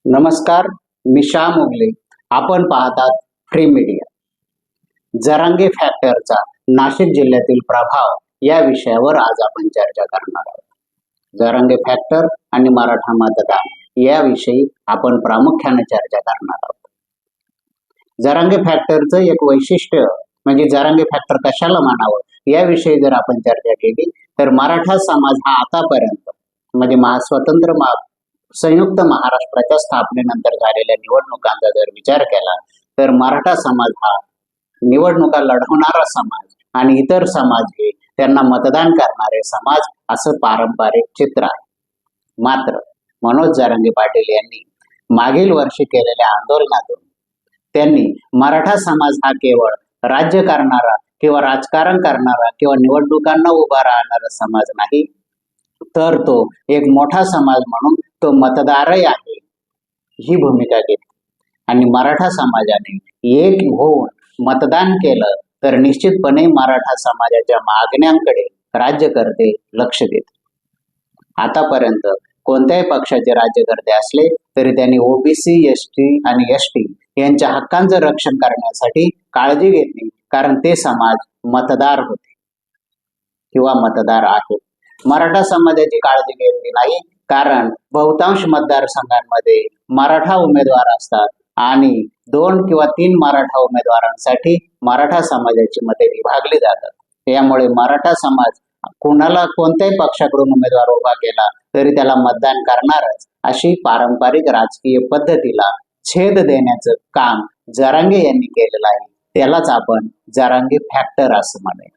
नमस्कार, मी श्याम उगले. आपण पाहतात फ्री मीडिया. जरांगे फॅक्टरचा नाशिक जिल्ह्यातील प्रभाव या विषयावर आज आपण चर्चा करणार आहोत. जरांगे फॅक्टर आणि मराठा मतदान याविषयी आपण प्रामुख्याने चर्चा करणार आहोत. जरांगे फॅक्टरचं एक वैशिष्ट्य म्हणजे जरांगे फॅक्टर कशाला म्हणावं याविषयी जर आपण चर्चा केली तर मराठा समाज हा आतापर्यंत म्हणजे संयुक्त महाराष्ट्राच्या स्थापनेनंतर झालेल्या निवडणुकांचा जर विचार केला तर मराठा समाज हा निवडणुका लढवणारा समाज आणि इतर समाज हे त्यांना मतदान करणारे समाज असं पारंपरिक चित्र आहे. मात्र मनोज जरांगे पाटील यांनी मागील वर्षी केलेल्या आंदोलनातून त्यांनी मराठा समाज हा केवळ राज्य करणारा किंवा राजकारण करणारा किंवा निवडणुकांना उभा राहणारा समाज नाही, तर तो एक मोठा समाज म्हणून तो मतदारही आहे ही भूमिका घेतली आणि मराठा समाजाने एक होऊन मतदान केलं तर निश्चितपणे मराठा समाजाच्या मागण्यांकडे राज्यकर्ते लक्ष देतील. आतापर्यंत कोणत्याही पक्षाचे राज्यकर्ते असले तरी त्यांनी ओबीसी, एसटी आणि एसटी यांच्या हक्कांचं रक्षण करण्यासाठी काळजी घेतली, कारण ते समाज मतदार होते किंवा मतदार आहेत. मराठा समाजाची काळजी घेतली नाही, कारण बहुतांश मतदारसंघांमध्ये मराठा उमेदवार असतात आणि 2 किंवा 3 मराठा उमेदवारांसाठी मराठा समाजाची मते विभागली जातात. यामुळे मराठा समाज कोणाला कोणत्याही पक्षाकडून उमेदवार उभा केला तरी त्याला मतदान करणारच, अशी पारंपरिक राजकीय पद्धतीला छेद देण्याचं काम जरांगे यांनी केलेलं आहे. त्यालाच आपण जरांगे फॅक्टर असं म्हणूया.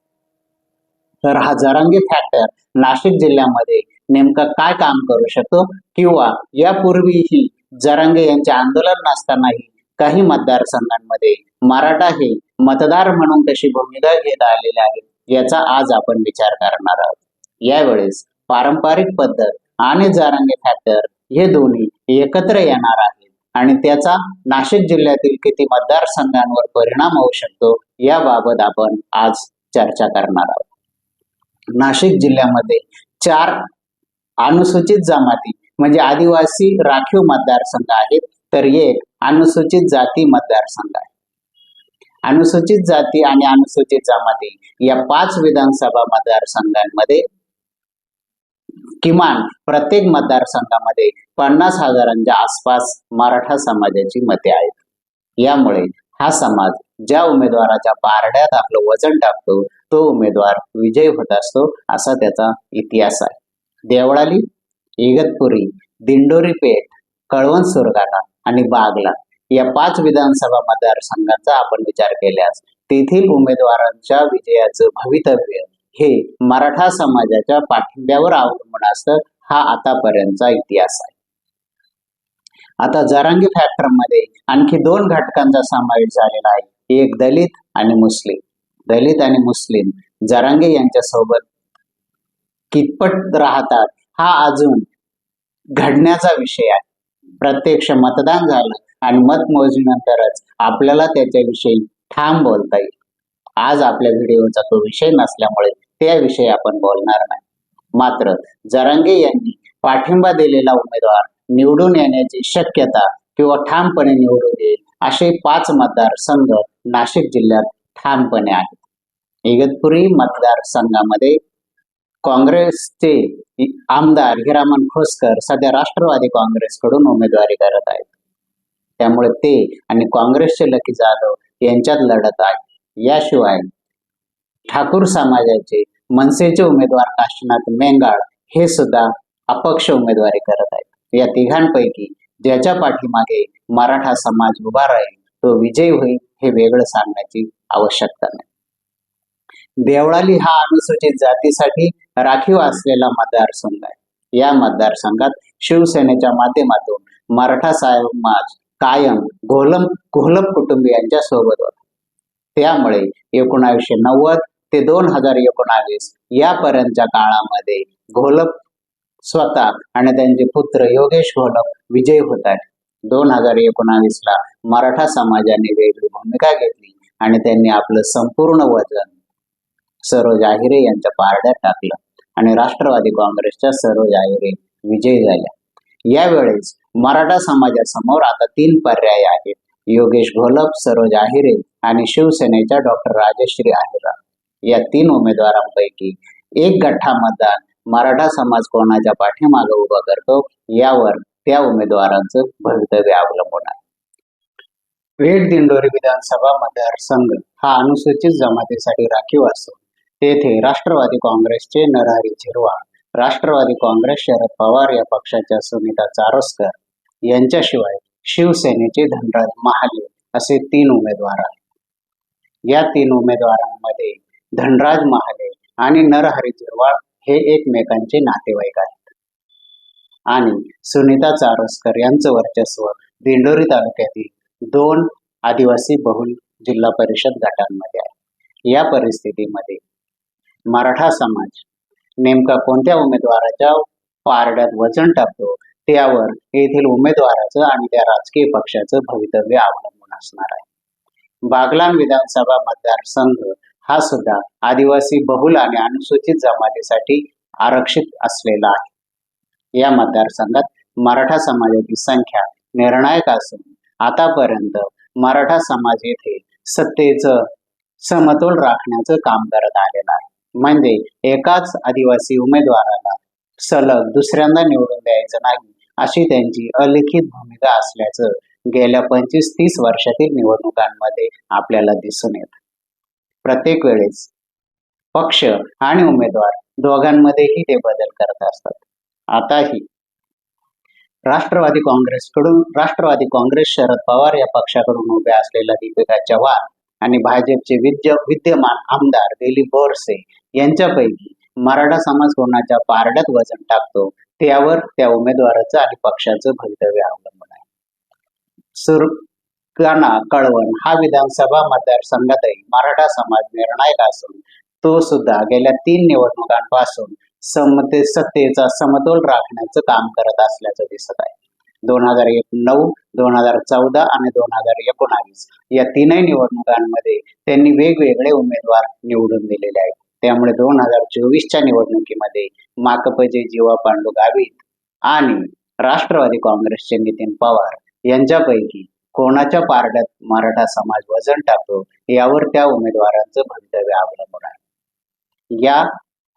तर हा जरांगे फॅक्टर नाशिक जिल्ह्यामध्ये नेमकं काय काम करू शकतो किंवा यापूर्वीही जरांगे यांचे आंदोलन नसतानाही काही मतदारसंघांमध्ये मराठा हे मतदार म्हणून कशी भूमिका घेत आलेले आहेत याचा आज आपण विचार करणार आहोत. यावेळेस पारंपरिक पद्धत आणि जरांगे फॅक्टर हे दोन्ही एकत्र येणार आहेत आणि त्याचा नाशिक जिल्ह्यातील किती मतदारसंघांवर परिणाम होऊ शकतो याबाबत आपण आज चर्चा करणार आहोत. नाशिक जिल्ह्यामध्ये 4 अनुसूचित जमाती म्हणजे आदिवासी राखीव मतदारसंघ आहेत, तर एक अनुसूचित जाती मतदारसंघ आहे. अनुसूचित जाती आणि अनुसूचित जमाती या 5 विधानसभा मतदारसंघांमध्ये किमान प्रत्येक मतदारसंघामध्ये 50,000च्या आसपास मराठा समाजाची मते आहेत. यामुळे हा समाज ज्या उमेदवाराच्या पारड्यात आपलं वजन टाकतो तो उमेदवार विजयी होत असतो, असा त्याचा इतिहास आहे. देवळाली, इगतपुरी, दिंडोरी पेठ, कळवण सुरगाणा आणि बागला या 5 विधानसभा मतदारसंघांचा आपण विचार केल्यास तेथील उमेदवारांच्या विजयाचं भवितव्य हे मराठा समाजाच्या पाठिंब्यावर अवलंबून असतं. हा आतापर्यंतचा इतिहास आहे. आता जरांगे फॅक्टर मध्ये आणखी 2 घटकांचा समावेश झालेला आहे, एक दलित आणि मुस्लिम. दलित आणि मुस्लिम जरांगे यांच्या सोबत कितपत राहतात हा अजून घडण्याचा विषय आहे. प्रत्यक्ष मतदान झालं आणि मतमोजणीनंतरच आपल्याला त्याच्याविषयी ठाम बोलता येईल. आज आपल्या व्हिडिओचा तो विषय नसल्यामुळे त्याविषयी आपण बोलणार नाही. मात्र जरांगे यांनी पाठिंबा दिलेला उमेदवार निवडून येण्याची शक्यता किंवा ठामपणे निवडून येईल असे 5 मतदारसंघ नाशिक जिल्ह्यात ठामपणे आहेत. इगतपुरी मतदारसंघामध्ये काँग्रेसचे आमदार हिरामन खोसकर सध्या राष्ट्रवादी काँग्रेसकडून उमेदवारी करत आहेत. त्यामुळे ते आणि काँग्रेसचे लकी जाधव यांच्यात लढत आहे. याशिवाय ठाकूर समाजाचे मनसेचे उमेदवार काशीनाथ मेंगाळ हे सुद्धा अपक्ष उमेदवारी करत आहेत. या तिघांपैकी ज्याच्या पाठीमागे मराठा समाज उभा राहील तो विजयी होईल हे वेगळं सांगण्याची आवश्यकता नाही. देवळाली हा अनुसूचित जातीसाठी राखीव असलेला मतदारसंघ आहे. या मतदारसंघात शिवसेनेच्या माध्यमातून मराठा समाज कायम घोलप कुटुंबियांच्या सोबत होता. त्यामुळे 1990 ते 2019 यापर्यंतच्या काळामध्ये घोलप स्वतः आणि त्यांचे पुत्र योगेश घोलप विजयी होत आहेत. 2019ला मराठा समाजाने वेगळी भूमिका घेतली आणि त्यांनी आपलं संपूर्ण वजन सरोज आहिरे यांच्या पारड्यात टाकलं आणि राष्ट्रवादी काँग्रेसच्या सरोज आहिरे विजयी झाल्या. यावेळेस मराठा समाजासमोर आता 3 पर्याय आहेत. योगेश घोलप, सरोज आहिरे आणि शिवसेनेच्या डॉक्टर राजश्री आहिरा. या 3 उमेदवारांपैकी एक गठ्ठा मतदान मराठा समाज कोणाच्या पाठीमागे उभा करतो यावर त्या उमेदवारांचं भवितव्य अवलंबून आहे. पेठ दिंडोरी विधानसभा मतदारसंघ हा अनुसूचित जमातीसाठी राखीव असून तेथे राष्ट्रवादी काँग्रेसचे नरहरी झिरवाळ, राष्ट्रवादी काँग्रेस शरद पवार या पक्षाच्या सुनीता चारोस्कर यांच्याशिवाय शिवसेनेचे धनराज महाले असे 3 उमेदवार आहेत. या 3 उमेदवारांमध्ये धनराज महाले आणि नरहरी झिरवाळ हे एकमेकांचे नातेवाईक आहेत आणि सुनीता चारोस्कर यांचं वर्चस्व दिंडोरी तालुक्यातील 2 आदिवासी बहुल जिल्हा परिषद गटांमध्ये आहे. या परिस्थितीमध्ये मराठा समाज नेमका कोणत्या उमेदवाराच्या पारड्यात वजन टाकतो त्यावर येथील उमेदवाराचं आणि त्या राजकीय पक्षाचं भवितव्य अवलंबून असणार आहे. बागलाण विधानसभा मतदारसंघ हा सुद्धा आदिवासी बहुल आणि अनुसूचित जमातीसाठी आरक्षित असलेला आहे. या मतदारसंघात मराठा समाजाची संख्या निर्णायक असून आतापर्यंत मराठा समाज येथे सत्तेचं समतोल राखण्याचं काम करत आलेला आहे. म्हणजे एकाच आदिवासी उमेदवाराला सलग दुसऱ्यांदा निवडून द्यायचं नाही अशी त्यांची अलिखित भूमिका असल्याचं गेल्या 25-30 वर्षातील निवडणुकांमध्ये आपल्याला दिसून येतं. प्रत्येक वेळेस पक्ष आणि उमेदवार दोघांमध्येही ते बदल करत असतात. आताही राष्ट्रवादी काँग्रेस शरद पवार या पक्षाकडून उभ्या असलेल्या दीपिका चव्हाण आणि भाजपचे विद्यमान आमदार दिलीप बोरसे यांच्यापैकी मराठा समाज कोणाच्या पारड्यात वजन टाकतो त्यावर त्या उमेदवाराचं आणि पक्षाचं भवितव्य अवलंबून आहे. सुरगाणा कळवण हा विधानसभा मतदारसंघातही मराठा समाज निर्णायक असून तो सुद्धा गेल्या 3 निवडणुकांपासून सत्तेचा समतोल राखण्याचं काम करत असल्याचं दिसत आहे. 2009, 2014 आणि 2019 या 3ही निवडणुकांमध्ये त्यांनी वेगवेगळे उमेदवार निवडून दिलेले आहेत. त्यामुळे 2024च्या निवडणुकीमध्ये माकपचे जीवा पांडू गावित आणि राष्ट्रवादी काँग्रेसचे नितीन पवार यांच्यापैकी कोणाच्या पारड्यात मराठा समाज वजन टाकतो यावर त्या उमेदवारांचं भवितव्य अवलंबून आहे. या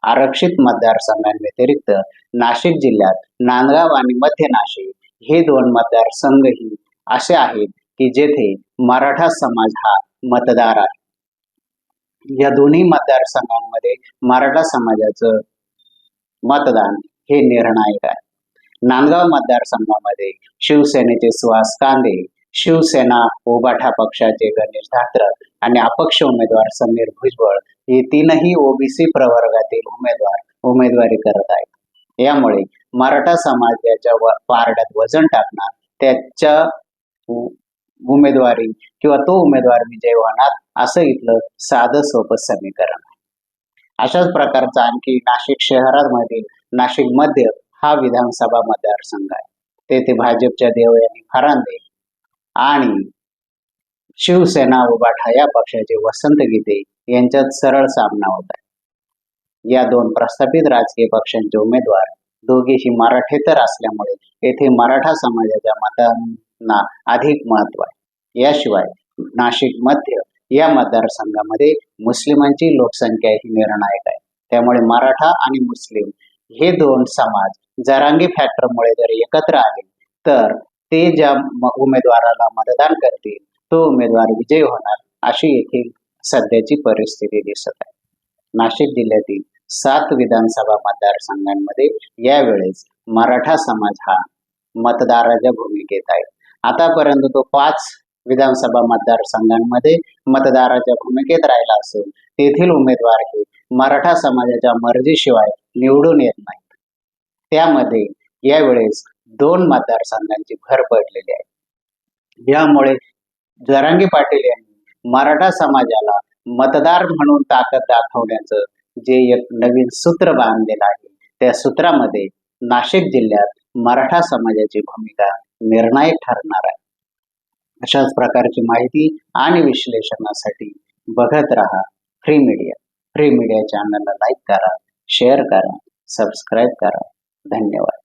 आरक्षित मतदारसंघांव्यतिरिक्त नाशिक जिल्ह्यात नांदगाव आणि मध्य नाशिक हे 2 मतदारसंघही असे आहेत की जेथे मराठा समाज हा मतदार आहे. या दोन्ही मतदारसंघांमध्ये मराठा समाजाचं मतदान हे निर्णायक आहे. नांदगाव मतदारसंघामध्ये शिवसेनेचे सुहास कांदे, शिवसेना उबाठा पक्षाचे गणेश धात्रक आणि अपक्ष उमेदवार समीर भुजबळ हे 3ही ओबीसी प्रवर्गातील उमेदवारी करत आहेत. यामुळे मराठा समाजाच्या पारड्यात वजन टाकणार त्याच्या उमेदवारी किंवा तो उमेदवार विजय होणार असं इथलं साधं सोपं समीकरण आहे. अशाच प्रकारचा आणखी नाशिक शहरामध्ये नाशिक मध्य हा विधानसभा मतदारसंघ आहे. तेथे भाजपच्या देवयानी फरांदे आणि शिवसेना उबाठा या पक्षाचे वसंत गीते यांच्यात सरळ सामना होत आहे. या 2 प्रस्थापित राजकीय पक्षांचे उमेदवार दोघेही मराठेतर असल्यामुळे येथे मराठा समाजाच्या मतांना अधिक महत्व आहे. याशिवाय नाशिक मध्य या मतदारसंघामध्ये मुस्लिमांची लोकसंख्या ही निर्णायक आहे. त्यामुळे मराठा आणि मुस्लिम हे 2 समाज जरांगी फॅक्टरमुळे जर एकत्र आले तर ते ज्या उमेदवाराला मतदान करतील तो उमेदवार विजयी होणार अशी येथील सध्याची परिस्थिती दिसत आहे. नाशिक जिल्ह्यातील 7 विधानसभा मतदारसंघांमध्ये यावेळेस मराठा समाज हा मतदाराच्या भूमिकेत आहे. आतापर्यंत तो 5 विधानसभा मतदारसंघांमध्ये मतदाराच्या भूमिकेत राहिला असून तेथील उमेदवार हे मराठा समाजाच्या मर्जीशिवाय निवडून येत नाहीत. त्यामध्ये यावेळेस 2 मतदारसंघांची भर पडलेली आहे. यामुळे जरांगे पाटील यांनी मराठा समाजाला मतदार म्हणून ताकद दाखवण्याचं जे एक नवीन सूत्र बांधलेलं आहे त्या सूत्रामध्ये नाशिक जिल्ह्यात मराठा समाजाची भूमिका निर्णायक ठरणार आहे. अशाच प्रकारची माहिती आणि विश्लेषणासाठी बघत रहा फ्री मीडिया. फ्री मीडिया चॅनलला लाईक करा, शेअर करा, सबस्क्राईब करा. धन्यवाद.